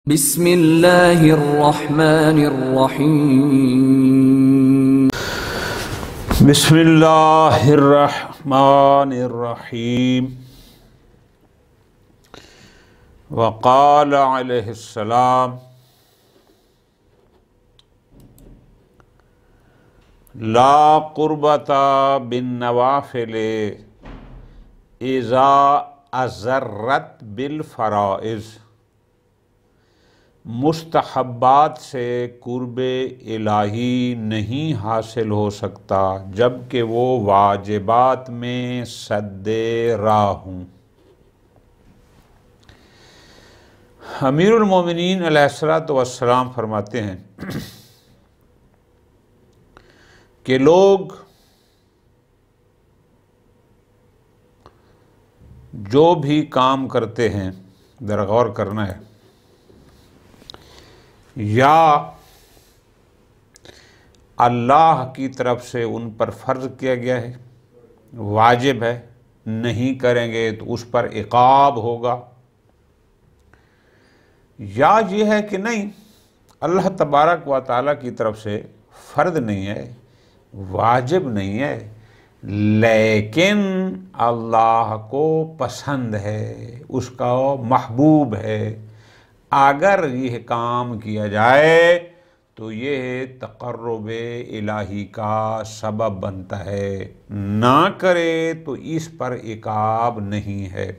بسم اللہ الرحمن الرحیم بسم اللہ الرحمن الرحیم وقال علیہ السلام لا قربۃ بالنوافل اذا اضرت بالفرائض، مستحبات سے قرب الہی نہیں حاصل ہو سکتا جبکہ وہ واجبات میں سد راہ ہوں۔ امیر المومنین علیہ الصلوۃ والسلام فرماتے ہیں کہ لوگ جو بھی کام کرتے ہیں، درغور کرنا ہے، یا اللہ کی طرف سے ان پر فرض کیا گیا ہے، واجب ہے، نہیں کریں گے تو اس پر عقاب ہوگا، یا یہ ہے کہ نہیں اللہ تبارک و تعالیٰ کی طرف سے فرض نہیں ہے، واجب نہیں ہے، لیکن اللہ کو پسند ہے، اس کا محبوب ہے، اگر یہ کام کیا جائے تو یہ تقرب الہی کا سبب بنتا ہے، نہ کرے تو اس پر عقاب نہیں ہے۔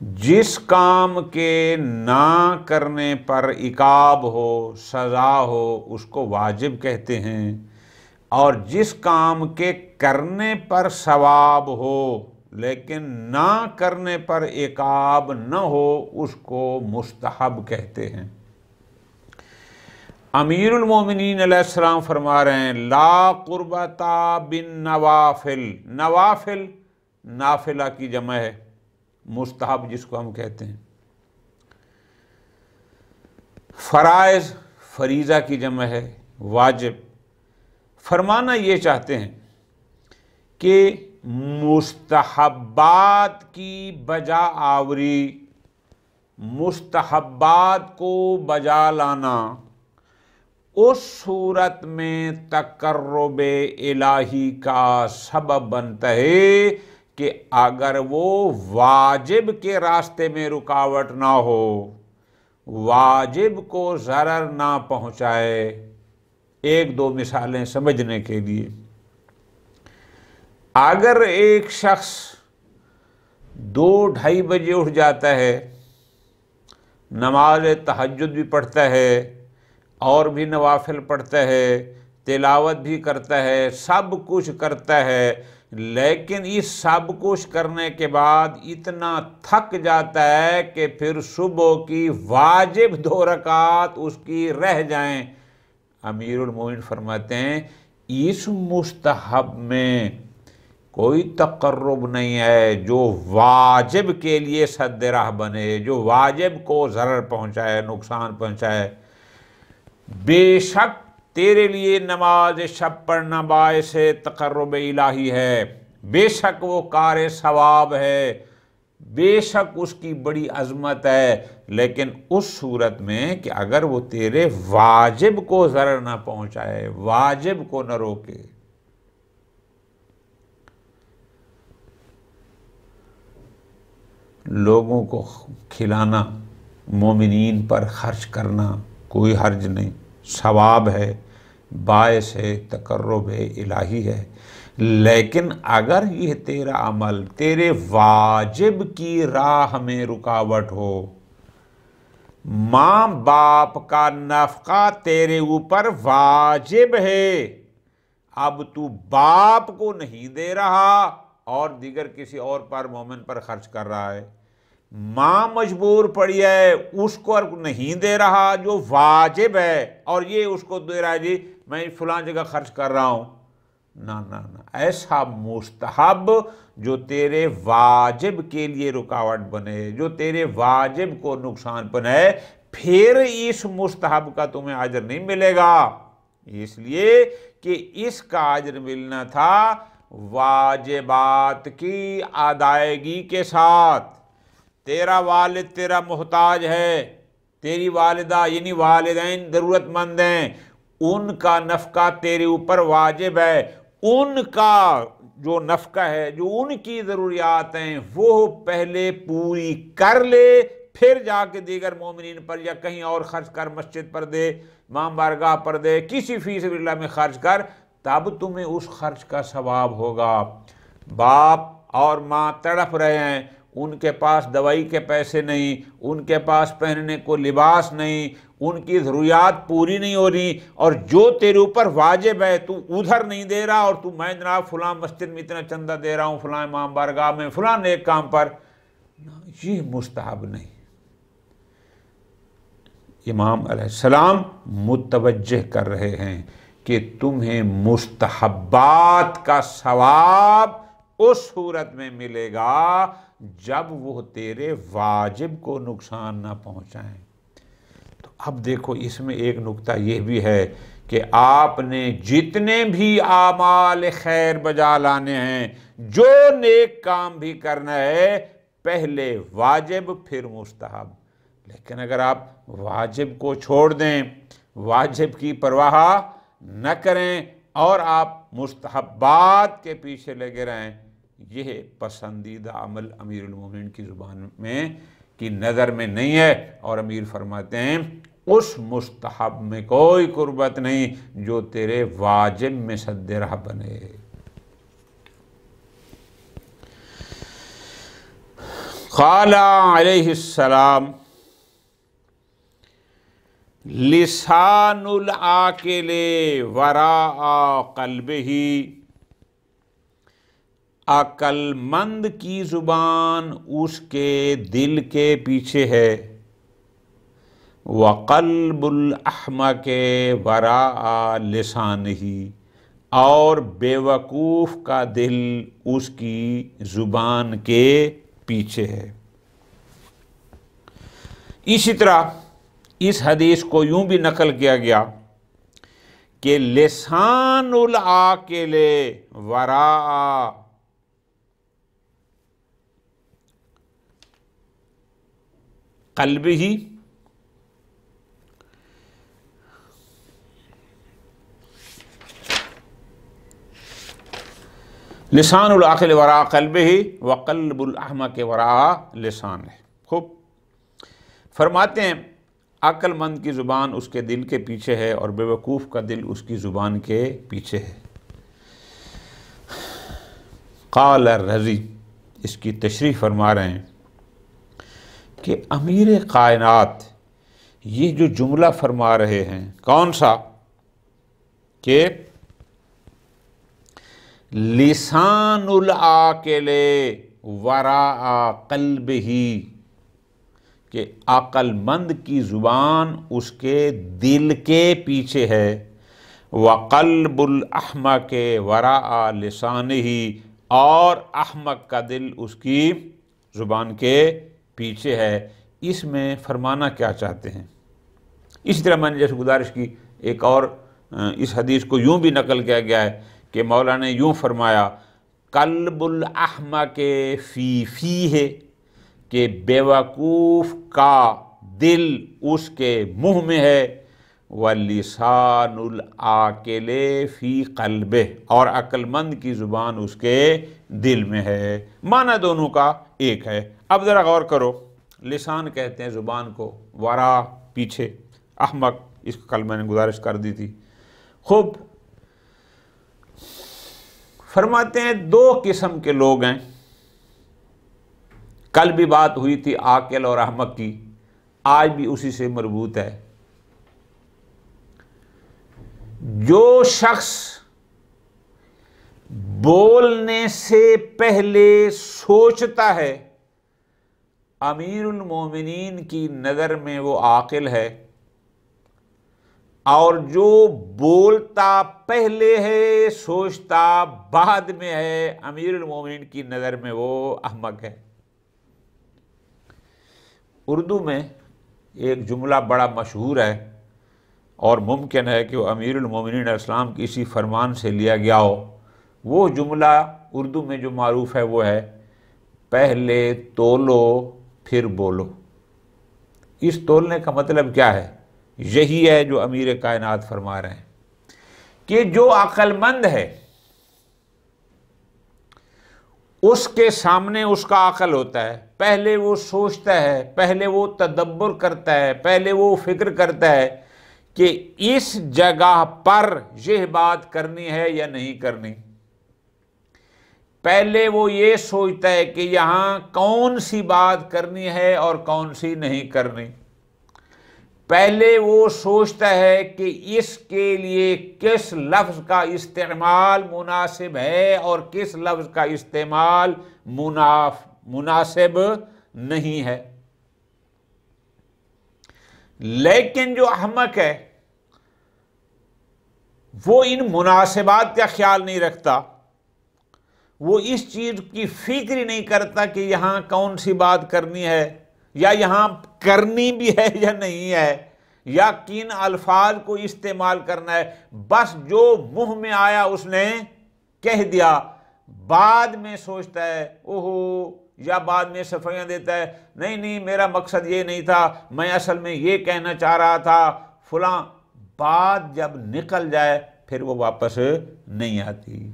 جس کام کے نہ کرنے پر عقاب ہو، سزا ہو، اس کو واجب کہتے ہیں، اور جس کام کے کرنے پر ثواب ہو لیکن نہ کرنے پر عقاب نہ ہو، اس کو مستحب کہتے ہیں۔ امیر المومنین علیہ السلام فرما رہے ہیں لا قربۃ بالنوافل، نوافل نافلہ کی جمع ہے، مستحب جس کو ہم کہتے ہیں، فرائض فریضہ کی جمع ہے، واجب۔ فرمانا یہ چاہتے ہیں کہ مستحبات کی بجا آوری، مستحبات کو بجا لانا، اس صورت میں تقرب الہی کا سبب بنتا ہے کہ اگر وہ واجب کے راستے میں رکاوٹ نہ ہو، واجب کو ضرر نہ پہنچائے۔ ایک دو مثالیں سمجھنے کے لیے، اگر ایک شخص 2-2:30 بجے اٹھ جاتا ہے، نماز تہجد بھی پڑھتا ہے اور بھی نوافل پڑھتا ہے، تلاوت بھی کرتا ہے، سب کچھ کرتا ہے، لیکن اس سب کچھ کرنے کے بعد اتنا تھک جاتا ہے کہ پھر صبح کی واجب 2 رکعات اس کی رہ جائیں، امیر المومنین فرماتے ہیں اس مستحب میں کوئی تقرب نہیں ہے جو واجب کے لیے سد راہ بنے، جو واجب کو ضرر پہنچائے، نقصان پہنچائے۔ بے شک تیرے لیے نماز شب پڑھنا باعث تقرب الہی ہے، بے شک وہ کار ثواب ہے، بے شک اس کی بڑی عظمت ہے، لیکن اس صورت میں کہ اگر وہ تیرے واجب کو ضرر نہ پہنچائے، واجب کو نہ روکے۔ لوگوں کو کھلانا، مومنین پر خرچ کرنا کوئی حرج نہیں، ثواب ہے، باعث تقرب الہی ہے، لیکن اگر یہ تیرا عمل تیرے واجب کی راہ میں رکاوٹ ہو، ماں باپ کا نفقہ تیرے اوپر واجب ہے، اب تو باپ کو نہیں دے رہا اور دیگر کسی اور پر مومن پر خرچ کر رہا ہے، ماں مجبور پڑی ہے اس کو نہیں دے رہا جو واجب ہے، اور یہ اس کو دے رہا ہے جی میں فلاں جگہ خرچ کر رہا ہوں، نہ نہ نہ، ایسا مستحب جو تیرے واجب کے لیے رکاوٹ بنے، جو تیرے واجب کو نقصان پہنچائے، پھر اس مستحب کا تمہیں اجر نہیں ملے گا، اس لیے کہ اس کا اجر ملنا تھا واجبات کی ادائیگی کے ساتھ۔ تیرا والد تیرا محتاج ہے، تیری والدہ یعنی والدین ضرورت مند ہیں، ان کا نفقہ تیرے اوپر واجب ہے، ان کا جو نفقہ ہے، جو ان کی ضروریات ہیں وہ پہلے پوری کر لے، پھر جا کے دیگر مومنین پر یا کہیں اور خرچ کر، مسجد پر دے، امام بارگاہ پر دے، کسی فی سبیل اللہ میں خرچ کر، تب تمہیں اس خرچ کا ثواب ہوگا۔ باپ اور ماں تڑپ رہے ہیں، ان کے پاس دوائی کے پیسے نہیں، ان کے پاس پہننے کو لباس نہیں، ان کی ضروریات پوری نہیں ہو رہی، اور جو تیرے اوپر واجب ہے تو ادھر نہیں دے رہا، اور تو میں جناب فلاں مسجد میں اتنا چندہ دے رہا ہوں، فلاں امام بارگاہ میں، فلاں نیک کام پر، یہ مستحب نہیں۔ امام علیہ السلام متوجہ کر رہے ہیں کہ تمہیں مستحبات کا ثواب اس صورت میں ملے گا جب وہ تیرے واجب کو نقصان نہ پہنچائیں۔ تو اب دیکھو اس میں ایک نکتہ یہ بھی ہے کہ آپ نے جتنے بھی اعمال خیر بجا لانے ہیں، جو نیک کام بھی کرنا ہے، پہلے واجب پھر مستحب۔ لیکن اگر آپ واجب کو چھوڑ دیں، واجب کی پرواہ نہ کریں اور آپ مستحبات کے پیچھے لگے رہیں، یہ پسندیدہ عمل امیر المومنین کی زبان میں کی نظر میں نہیں ہے، اور امیر فرماتے ہیں اس مستحب میں کوئی قربت نہیں جو تیرے واجب میں سد راہ بنے۔ قال علیہ السلام لسان العاقل وراء قلبہ، عقل مند کی زبان اس کے دل کے پیچھے ہے، وقلب الاحمق وراء لسانہ، اور بے وقوف کا دل اس کی زبان کے پیچھے ہے۔ اسی طرح اس حدیث کو یوں بھی نقل کیا گیا کہ لسان العاقل وراء قلبہ، لسان العاقل وراء قلبہ وقلب الاحمق وراء لسانہ۔ خوب فرماتے ہیں عقل مند کی زبان اس کے دل کے پیچھے ہے اور بے وقوف کا دل اس کی زبان کے پیچھے ہے۔ قال الرضی، اس کی تشریح فرما رہے ہیں کہ امیر کائنات یہ جو جملہ فرما رہے ہیں کون سا، کہ لسان العاقل وراء قلبہ، کہ عقل مند کی زبان اس کے دل کے پیچھے ہے، وقلب الاحمق وراء لسانہ، اور احمق کا دل اس کی زبان کے پیچھے ہے۔ اس میں فرمانا کیا چاہتے ہیں؟ اسی طرح میں نے جیسے گزارش کی، ایک اور اس حدیث کو یوں بھی نقل کیا گیا ہے کہ مولا نے یوں فرمایا قلب الاحمق فی فیہ، کہ بے وقوف کا دل اس کے منہ میں ہے، وَلِسَانُ الْعَاقِلِ فِي قَلْبِهِ، اور عقل مند کی زبان اس کے دل میں ہے۔ معنی دونوں کا ایک ہے۔ اب ذرا غور کرو، لسان کہتے ہیں زبان کو، ورا پیچھے، احمق اس کا کل میں نے گزارش کر دی تھی۔ خوب فرماتے ہیں دو قسم کے لوگ ہیں، کل بھی بات ہوئی تھی عاقل اور احمق کی، آج بھی اسی سے مربوط ہے۔ جو شخص بولنے سے پہلے سوچتا ہے، امیر المومنین کی نظر میں وہ عاقل ہے، اور جو بولتا پہلے ہے سوچتا بعد میں ہے، امیر المومنین کی نظر میں وہ احمق ہے۔ اردو میں ایک جملہ بڑا مشہور ہے اور ممکن ہے کہ وہ امیر المومنین علیہ السلام کی اسی فرمان سے لیا گیا ہو۔ وہ جملہ اردو میں جو معروف ہے وہ ہے، پہلے تولو پھر بولو۔ اس تولنے کا مطلب کیا ہے؟ یہی ہے جو امیر کائنات فرما رہے ہیں کہ جو عقل مند ہے اس کے سامنے اس کا عقل ہوتا ہے، پہلے وہ سوچتا ہے، پہلے وہ تدبر کرتا ہے، پہلے وہ فکر کرتا ہے کہ اس جگہ پر یہ بات کرنی ہے یا نہیں کرنی، پہلے وہ یہ سوچتا ہے کہ یہاں کون سی بات کرنی ہے اور کون سی نہیں کرنی، پہلے وہ سوچتا ہے کہ اس کے لیے کس لفظ کا استعمال مناسب ہے اور کس لفظ کا استعمال مناسب نہیں ہے۔ لیکن جو احمق ہے وہ ان مناسبات کا خیال نہیں رکھتا، وہ اس چیز کی فکر ہی نہیں کرتا کہ یہاں کون سی بات کرنی ہے یا یہاں کرنی بھی ہے یا نہیں ہے، یا کن الفاظ کو استعمال کرنا ہے، بس جو منہ میں آیا اس نے کہہ دیا، بعد میں سوچتا ہے اوہو، یا بعد میں صفائیاں دیتا ہے نہیں میرا مقصد یہ نہیں تھا، میں اصل میں یہ کہنا چاہ رہا تھا فلاں، بات جب نکل جائے پھر وہ واپس نہیں آتی۔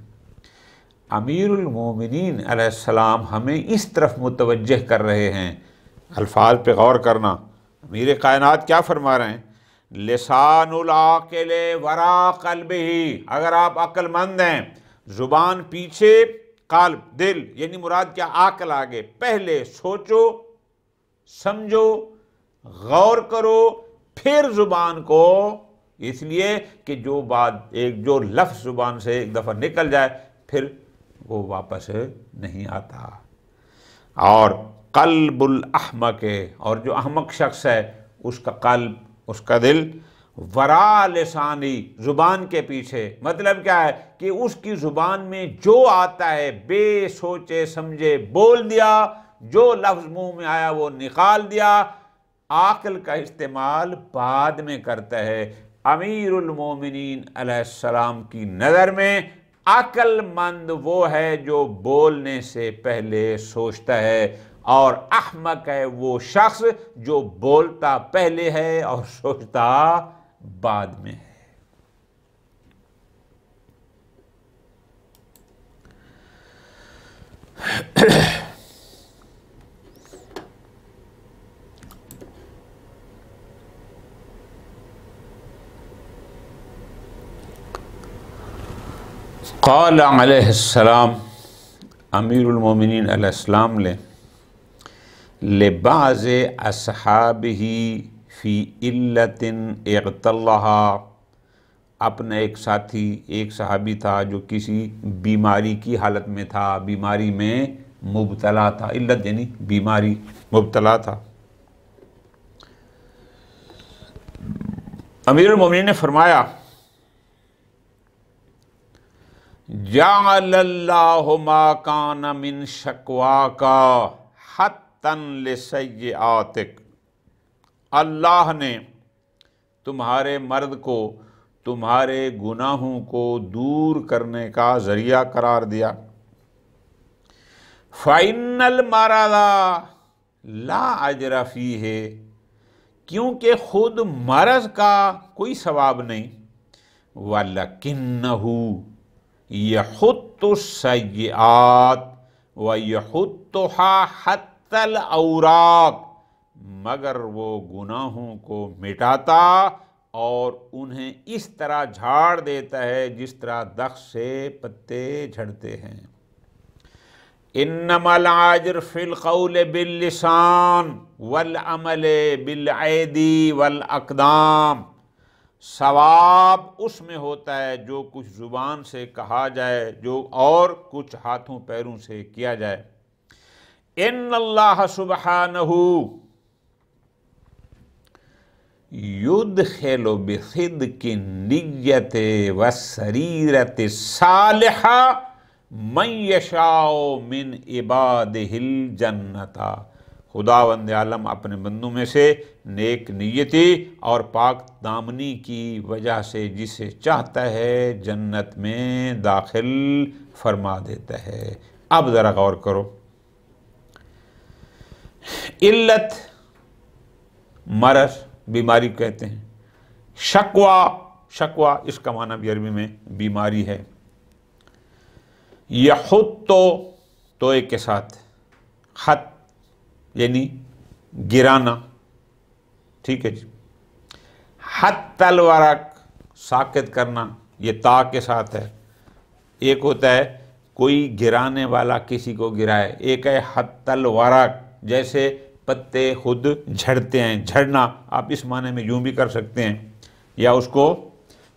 امیر المومنین علیہ السلام ہمیں اس طرف متوجہ کر رہے ہیں، الفاظ پہ غور کرنا۔ امیر کائنات کیا فرما رہے ہیں؟ لسان العاقل ورا قلبہ، اگر آپ عقل مند ہیں، زبان پیچھے، قلب دل، یعنی مراد کیا؟ عقل آگے، پہلے سوچو سمجھو غور کرو پھر زبان کو، اس لیے کہ جو لفظ زبان سے ایک دفعہ نکل جائے پھر وہ واپس نہیں آتا۔ اور قلب الاحمق، اور جو احمق شخص ہے اس کا قلب، اس کا دل، ورا لسانی، زبان کے پیچھے، مطلب کیا ہے کہ اس کی زبان میں جو آتا ہے بے سوچے سمجھے بول دیا، جو لفظ منہ میں آیا وہ نکال دیا، عقل کا استعمال بعد میں کرتا ہے۔ امیر المومنین علیہ السلام کی نظر میں عقل مند وہ ہے جو بولنے سے پہلے سوچتا ہے، اور احمق ہے وہ شخص جو بولتا پہلے ہے اور سوچتا بعد میں ہے۔ قال علیہ السلام، امیر المومنین علیہ السلام نے لبعض اصحابہ فی علت اغتلھا، اپنا ایک ساتھی، ایک صحابی تھا جو کسی بیماری کی حالت میں تھا، بیماری میں مبتلا تھا، علت یعنی بیماری، مبتلا تھا۔ امیر المومنین نے فرمایا جعل اللہ ما کان من شکواک حتا لسیئاتک، اللہ نے تمہارے مرد کو تمہارے گناہوں کو دور کرنے کا ذریعہ قرار دیا۔ فَإِنَّ الْمَرَضَ لَا أَجْرَ فِيهِ، کیونکہ خود مرض کا کوئی ثواب نہیں، وَلَكِنَّهُ يَحُطُّ السَّيِّئَاتِ وَيَحُطُّهَا حَتَّى الْأَوْرَاقِ، مگر وہ گناہوں کو مٹاتا اور انہیں اس طرح جھاڑ دیتا ہے جس طرح درخت سے پتے جھڑتے ہیں۔ انما العاجر فی القول باللسان والعمل بالایدی والاقدام، ثواب اس میں ہوتا ہے جو کچھ زبان سے کہا جائے جو اور کچھ ہاتھوں پیروں سے کیا جائے۔ ان اللہ سبحانہ یدخل بصدق النیت والسریرۃ الصالحہ من یشاء من عبادہ الجنۃ، خداوند عالم اپنے بندوں میں سے نیک نیتی اور پاک دامنی کی وجہ سے جسے چاہتا ہے جنت میں داخل فرما دیتا ہے۔ اب ذرا غور کرو، علت مرض بیماری کہتے ہیں. شکوا اس کا معنی بھی عربی میں بیماری ہے. یحط توئے کے ساتھ، خط یعنی گرانا، ٹھیک ہے جی. حت الورق ساکت کرنا، یہ تا کے ساتھ ہے. ایک ہوتا ہے کوئی گرانے والا کسی کو گرائے، ایک ہے حت الورق جیسے پتے خود جھڑتے ہیں، جھڑنا آپ اس معنی میں یوں بھی کر سکتے ہیں یا اس کو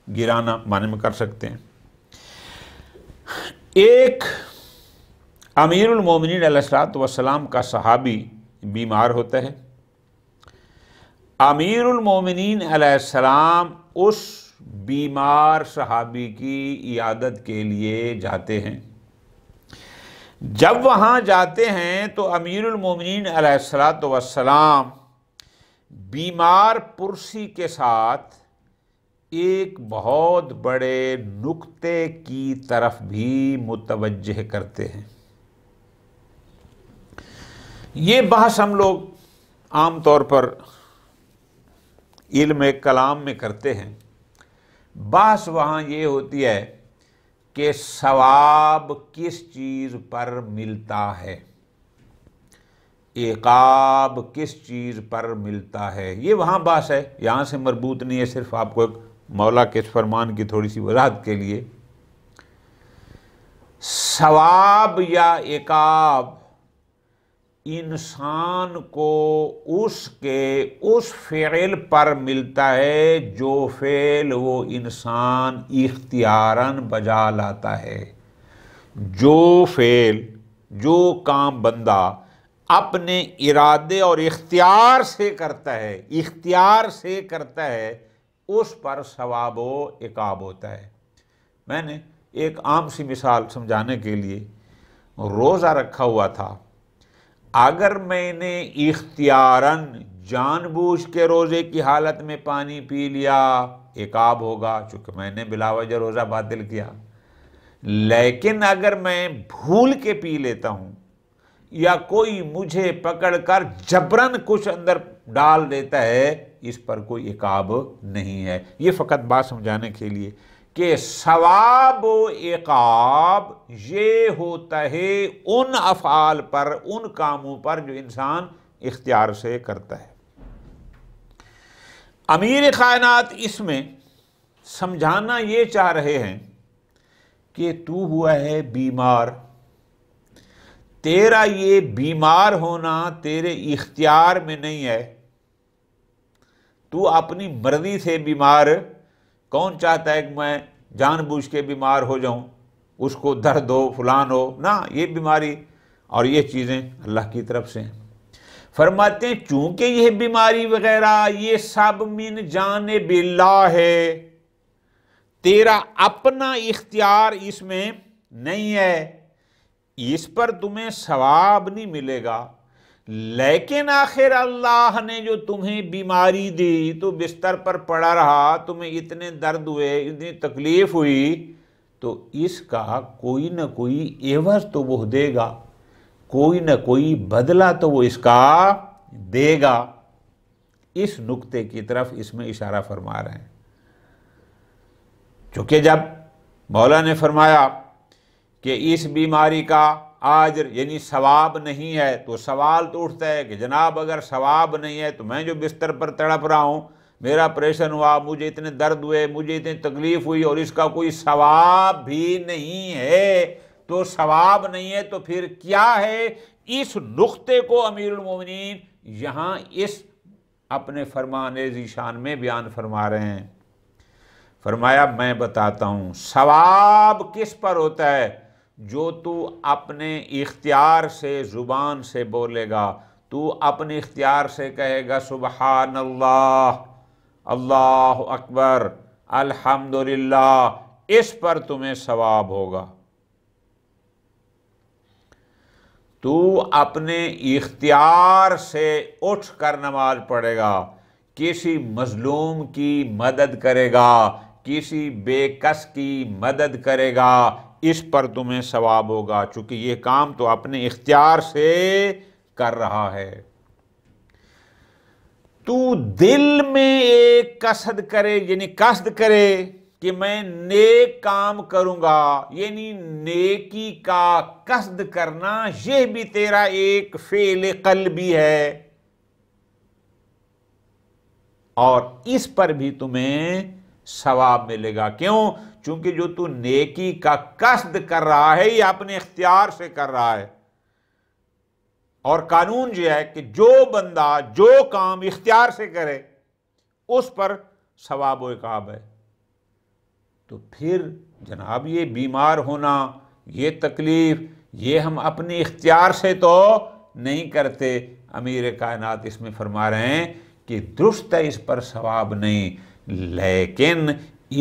گرانا معنی میں کر سکتے ہیں. ایک امیر المومنین علیہ الصلوۃ والسلام کا صحابی بیمار ہوتا ہے. امیر المومنین علیہ السلام اس بیمار صحابی کی عیادت کے لیے جاتے ہیں. جب وہاں جاتے ہیں تو امیر المومنین علیہ الصلوۃ والسلام بیمار پرسی کے ساتھ ایک بہت بڑے نکتے کی طرف بھی متوجہ کرتے ہیں. یہ بحث ہم لوگ عام طور پر علم کلام میں کرتے ہیں. بحث وہاں یہ ہوتی ہے کہ ثواب کس چیز پر ملتا ہے، عقاب کس چیز پر ملتا ہے، یہ وہاں بحث ہے، یہاں سے مربوط نہیں ہے. صرف آپ کو ایک مولا کے فرمان کی تھوڑی سی وضاحت کے لیے. ثواب یا عقاب انسان کو اس فعل پر ملتا ہے جو فعل وہ انسان اختیاراً بجا لاتا ہے. جو فعل، جو کام بندہ اپنے ارادے اور اختیار سے کرتا ہے اس پر ثواب و عقاب ہوتا ہے. میں نے ایک عام سی مثال سمجھانے کے لیے، روزہ رکھا ہوا تھا، اگر میں نے اختیاراً جان بوجھ کے روزے کی حالت میں پانی پی لیا عقاب ہوگا چونکہ میں نے بلا وجہ روزہ باطل کیا. لیکن اگر میں بھول کے پی لیتا ہوں یا کوئی مجھے پکڑ کر جبراً کچھ اندر ڈال دیتا ہے، اس پر کوئی عقاب نہیں ہے. یہ فقط بات سمجھانے کے لیے کہ ثواب و عقاب یہ ہوتا ہے ان افعال پر، ان کاموں پر جو انسان اختیار سے کرتا ہے. امیر کائنات اس میں سمجھانا یہ چاہ رہے ہیں کہ تو ہوا ہے بیمار، تیرا یہ بیمار ہونا تیرے اختیار میں نہیں ہے، تو اپنی مرضی سے بیمار. کون چاہتا ہے کہ میں جان بوجھ کے بیمار ہو جاؤں، اس کو درد ہو فلان ہو، نہ، یہ بیماری اور یہ چیزیں اللہ کی طرف سے ہیں. فرماتے ہیں چونکہ یہ بیماری وغیرہ یہ سب من جانب اللہ ہے، تیرا اپنا اختیار اس میں نہیں ہے، اس پر تمہیں ثواب نہیں ملے گا. لیکن آخر اللہ نے جو تمہیں بیماری دی، تو بستر پر پڑا رہا، تمہیں اتنے درد ہوئے، اتنی تکلیف ہوئی، تو اس کا کوئی نہ کوئی عوض تو وہ دے گا، کوئی نہ کوئی بدلہ تو وہ اس کا دے گا. اس نقطے کی طرف اس میں اشارہ فرما رہے ہیں. چونکہ جب مولا نے فرمایا کہ اس بیماری کا اجر یعنی ثواب نہیں ہے، تو سوال تو اٹھتا ہے کہ جناب اگر ثواب نہیں ہے تو میں جو بستر پر تڑپ رہا ہوں، میرا آپریشن ہوا، مجھے اتنے درد ہوئے، مجھے اتنی تکلیف ہوئی اور اس کا کوئی ثواب بھی نہیں ہے، تو ثواب نہیں ہے تو پھر کیا ہے؟ اس نقطے کو امیر المومنین یہاں اس اپنے فرمان ذیشان میں بیان فرما رہے ہیں. فرمایا میں بتاتا ہوں ثواب کس پر ہوتا ہے؟ جو تو اپنے اختیار سے زبان سے بولے گا، تو اپنے اختیار سے کہے گا سبحان اللہ، اللہ اکبر، الحمدللہ، اس پر تمہیں ثواب ہوگا. تو اپنے اختیار سے اٹھ کر نماز پڑھے گا، کسی مظلوم کی مدد کرے گا، کسی بے کس کی مدد کرے گا، اس پر تمہیں ثواب ہوگا، چونکہ یہ کام تو اپنے اختیار سے کر رہا ہے. تو دل میں ایک قصد کرے، یعنی قصد کرے کہ میں نیک کام کروں گا، یعنی نیکی کا قصد کرنا یہ بھی تیرا ایک فعل قلبی ہے، اور اس پر بھی تمہیں ثواب ملے گا۔ کیوں؟ چونکہ جو تو نیکی کا قصد کر رہا ہے یہ اپنے اختیار سے کر رہا ہے، اور قانون یہ ہے کہ جو بندہ جو کام اختیار سے کرے اس پر ثواب و عقاب ہے۔ تو پھر جناب یہ بیمار ہونا، یہ تکلیف، یہ ہم اپنے اختیار سے تو نہیں کرتے۔ امیر کائنات اس میں فرما رہے ہیں کہ درست ہے اس پر ثواب نہیں، لیکن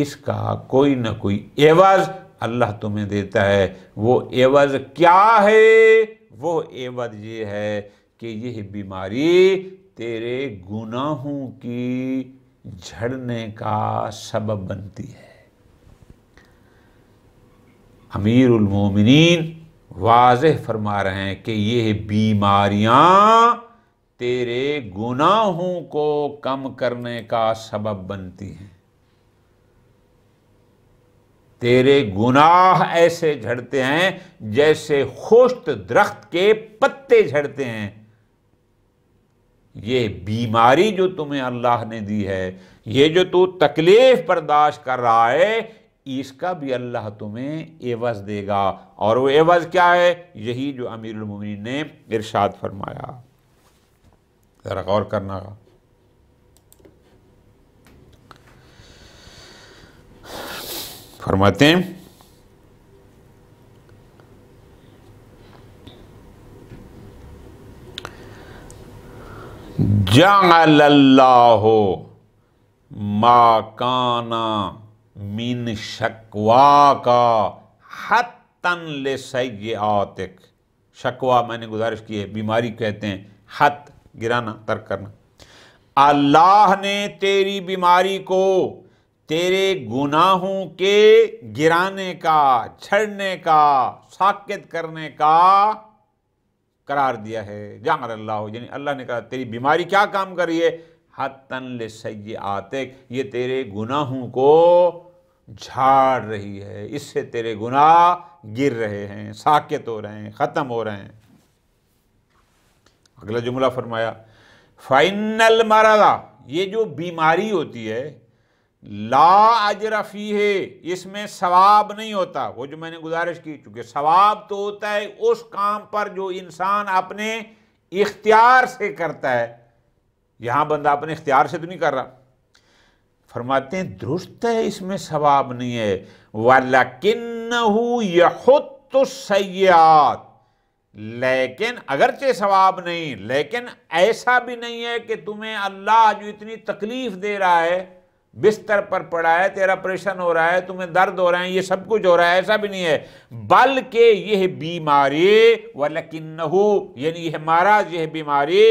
اس کا کوئی نہ کوئی عوض اللہ تمہیں دیتا ہے۔ وہ عوض کیا ہے؟ وہ عوض یہ ہے کہ یہ بیماری تیرے گناہوں کی جھڑنے کا سبب بنتی ہے۔ امیر المومنین واضح فرما رہے ہیں کہ یہ بیماریاں تیرے گناہوں کو کم کرنے کا سبب بنتی ہیں۔ تیرے گناہ ایسے جھڑتے ہیں جیسے خشک درخت کے پتے جھڑتے ہیں۔ یہ بیماری جو تمہیں اللہ نے دی ہے، یہ جو تو تکلیف برداشت کر رہا ہے، اس کا بھی اللہ تمہیں عوض دے گا، اور وہ عوض کیا ہے؟ یہی جو امیر المومنین نے ارشاد فرمایا۔ ذرا غور کرنا گا۔ فرماتے ہیں جعل اللہ ما کانا من شکواک حتا لسیئاتک۔ شکوا میں نے گزارش کی ہے، بیماری کہتے ہیں، حت گرانا، ترک کرنا۔ اللہ نے تیری بیماری کو تیرے گناہوں کے گرانے کا، چھڑنے کا، ساکت کرنے کا قرار دیا ہے۔ جعل اللہ، یعنی اللہ نے کہا تیری بیماری کیا کام کر رہی ہے؟ حتا لسیئاتک، یہ تیرے گناہوں کو جھاڑ رہی ہے، اس سے تیرے گناہ گر رہے ہیں، ساکت ہو رہے ہیں، ختم ہو رہے ہیں۔ اگلا جملہ فرمایا فَإِنَّ الْمَرَضَ، یہ جو بیماری ہوتی ہے، لا اجر فیہ، اس میں ثواب نہیں ہوتا۔ وہ جو میں نے گزارش کی، چونکہ ثواب تو ہوتا ہے اس کام پر جو انسان اپنے اختیار سے کرتا ہے، یہاں بندہ اپنے اختیار سے تو نہیں کر رہا۔ فرماتے ہیں درست ہے اس میں ثواب نہیں ہے، وَلَكِنَّهُ يَحُطُّ السَّيِّئَاتِ، لیکن اگرچہ ثواب نہیں، لیکن ایسا بھی نہیں ہے کہ تمہیں اللہ جو اتنی تکلیف دے رہا ہے، بستر پر پڑا ہے، تیرا آپریشن ہو رہا ہے، تمہیں درد ہو رہا ہے، یہ سب کچھ ہو رہا ہے، ایسا بھی نہیں ہے، بلکہ یہ بیماری وَلَكِنَّهُ، یعنی یہ مرض، یہ بیماری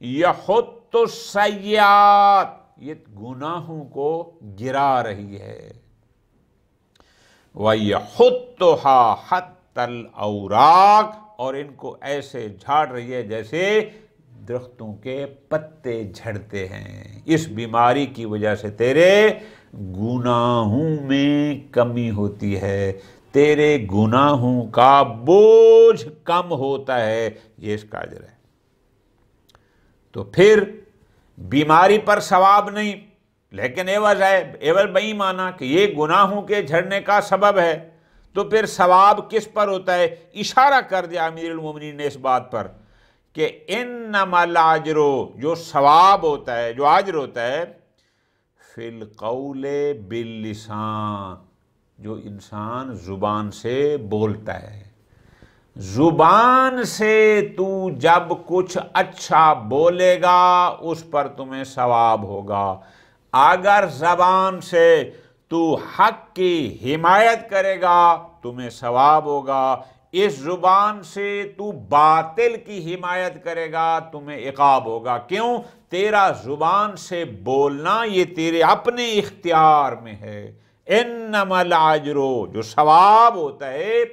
يَحُطُّ السَّيِّئَاتِ، یہ گناہوں کو گرا رہی ہے، وَيَحُطُّهَا حَتَّى الْأَوْرَاقِ، اور ان کو ایسے جھاڑ رہی ہے جیسے درختوں کے پتے جھڑتے ہیں۔ اس بیماری کی وجہ سے تیرے گناہوں میں کمی ہوتی ہے، تیرے گناہوں کا بوجھ کم ہوتا ہے، یہ اس کا اجر ہے۔ تو پھر بیماری پر ثواب نہیں، لیکن عوض ہے، عوض بئی معنی کہ یہ گناہوں کے جھڑنے کا سبب ہے، تو پھر ثواب کس پر ہوتا ہے؟ اشارہ کر دیا امیر المومنین نے اس بات پر کہ انما الاجر، جو ثواب ہوتا ہے، جو اجر ہوتا ہے، فی القول باللسان، جو انسان زبان سے بولتا ہے۔ زبان سے تو جب کچھ اچھا بولے گا اس پر تمہیں ثواب ہوگا، اگر زبان سے تو حق کی حمایت کرے گا تمہیں ثواب ہوگا، اس زبان سے تو باطل کی حمایت کرے گا تمہیں عقاب ہوگا۔ کیوں؟ تیرا زبان سے بولنا یہ تیرے اپنے اختیار میں ہے۔ انما الاجر، جو ثواب ہوتا ہے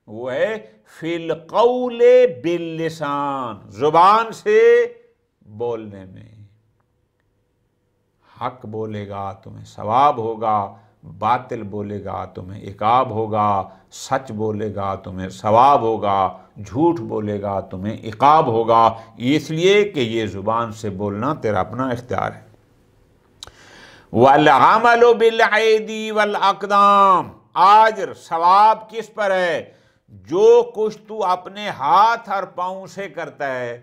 وہ ہے فی القول باللسان، زبان سے بولنے میں۔ حق بولے گا تمہیں ثواب ہوگا، باطل بولے گا تمہیں عقاب ہوگا، سچ بولے گا تمہیں ثواب ہوگا، جھوٹ بولے گا تمہیں عقاب ہوگا، اس لیے کہ یہ زبان سے بولنا تیرا اپنا اختیار ہے۔ وَالْعَمَلُ بِالْعَيْدِي وَالْأَقْدَامِ، آج ثواب کس پر ہے؟ جو کچھ تو اپنے ہاتھ اور پاؤں سے کرتا ہے،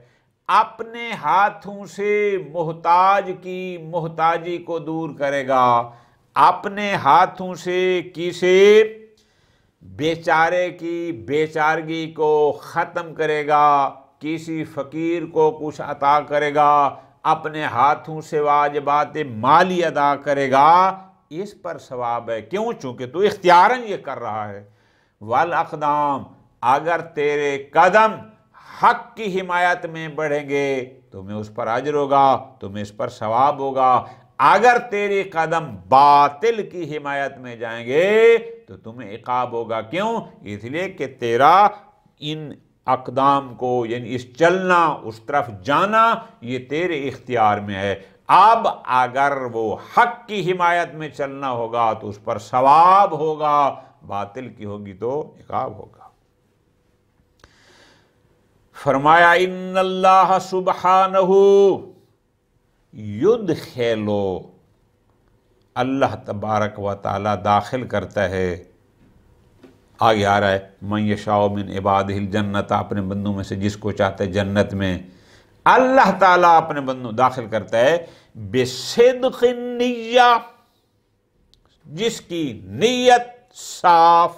اپنے ہاتھوں سے محتاج کی محتاجی کو دور کرے گا، اپنے ہاتھوں سے کسی بیچارے کی بیچارگی کو ختم کرے گا، کسی فقیر کو کچھ عطا کرے گا، اپنے ہاتھوں سے واجبات مالی ادا کرے گا، اس پر ثواب ہے۔ کیوں؟ چونکہ تو اختیاراً یہ کر رہا ہے۔ والاقدام، اگر تیرے قدم حق کی حمایت میں بڑھیں گے تمہیں اس پر اجر ہوگا، تمہیں اس پر ثواب ہوگا، اگر تیرے قدم باطل کی حمایت میں جائیں گے تو تمہیں عقاب ہوگا۔ کیوں؟ اس لیے کہ تیرا ان اقدام کو، یعنی اس چلنا، اس طرف جانا، یہ تیرے اختیار میں ہے۔ اب اگر وہ حق کی حمایت میں چلنا ہوگا تو اس پر ثواب ہوگا، باطل کی ہوگی تو عقاب ہوگا۔ فرمایا ان اللہ سبحانہ یدخلو، اللہ تبارک و تعالی داخل کرتا ہے، آگے آ رہا ہے، من یشاء من عبادہ الجنت، اپنے بندوں میں سے جس کو چاہتا ہے جنت میں، اللہ تعالیٰ اپنے بندوں داخل کرتا ہے بصدق النیہ، جس کی نیت صاف،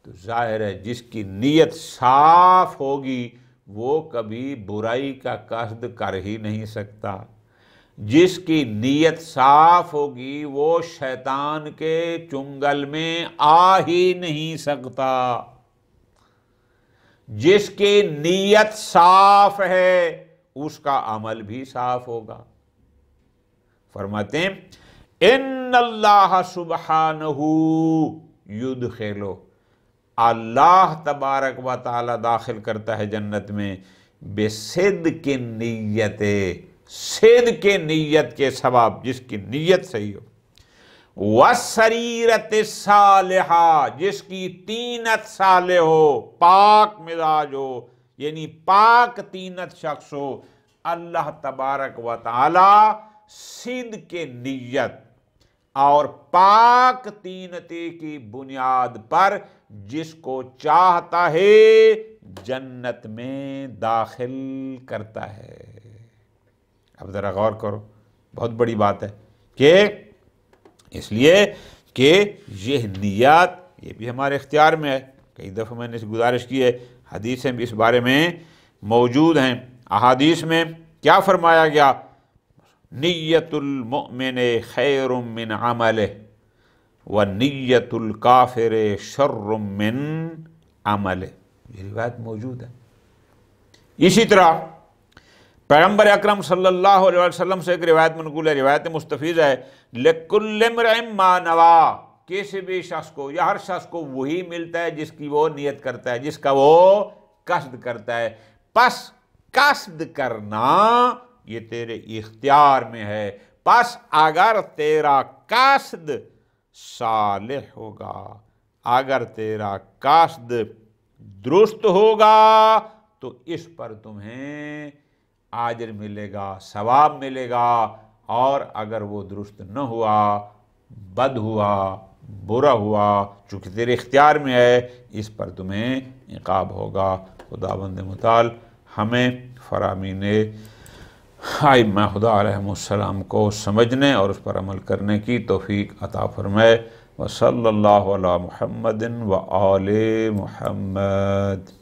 تو ظاہر ہے جس کی نیت صاف ہوگی وہ کبھی برائی کا قصد کر ہی نہیں سکتا، جس کی نیت صاف ہوگی وہ شیطان کے چنگل میں آ ہی نہیں سکتا، جس کی نیت صاف ہے اس کا عمل بھی صاف ہوگا۔ فرماتے ہیں ان اللہ سبحانہ یدخلو، اللہ تبارک و تعالی داخل کرتا ہے جنت میں بصدق نیت، صدق نیت کے سبب، جس کی نیت صحیح ہو، وَالسَّرِيرَةِ الصَّالِحَةِ، جس کی طینت صالح ہو، پاک مزاج ہو، یعنی پاک طینت شخص ہو، اللہ تبارک و تعالی صدق نیت اور پاک طینتی کی بنیاد پر جس کو چاہتا ہے جنت میں داخل کرتا ہے۔ اب ذرا غور کرو، بہت بڑی بات ہے کہ اس لیے کہ یہ نیت یہ بھی ہمارے اختیار میں ہے۔ کئی دفعہ میں نے اس گزارش کی ہے، حدیثیں بھی اس بارے میں موجود ہیں۔ احادیث میں کیا فرمایا گیا؟ نیت المؤمن خیر من عملہ ونیت الکافر شر من عملہ، یہ روایت موجود ہے۔ اسی طرح پیغمبر اکرم صلی اللہ علیہ وسلم سے ایک روایت منقول ہے، روایت مستفیض ہے، لِكُلِّ امْرِئٍ مَا نَوَىٰ، کسی بھی شخص کو یا ہر شخص کو وہی ملتا ہے جس کی وہ نیت کرتا ہے، جس کا وہ قصد کرتا ہے۔ پس قصد کرنا یہ تیرے اختیار میں ہے، پس اگر تیرا قصد صالح ہوگا، اگر تیرا قصد درست ہوگا تو اس پر تمہیں اجر ملے گا، ثواب ملے گا، اور اگر وہ درست نہ ہوا، بد ہوا، برا ہوا، چونکہ تیرے اختیار میں ہے، اس پر تمہیں عقاب ہوگا۔ خداوند متعال ہمیں فرامین ائمہ خدا علیہم السلام کو سمجھنے اور اس پر عمل کرنے کی توفیق عطا فرمائے۔ وصلی اللہ علی محمد وآل محمد۔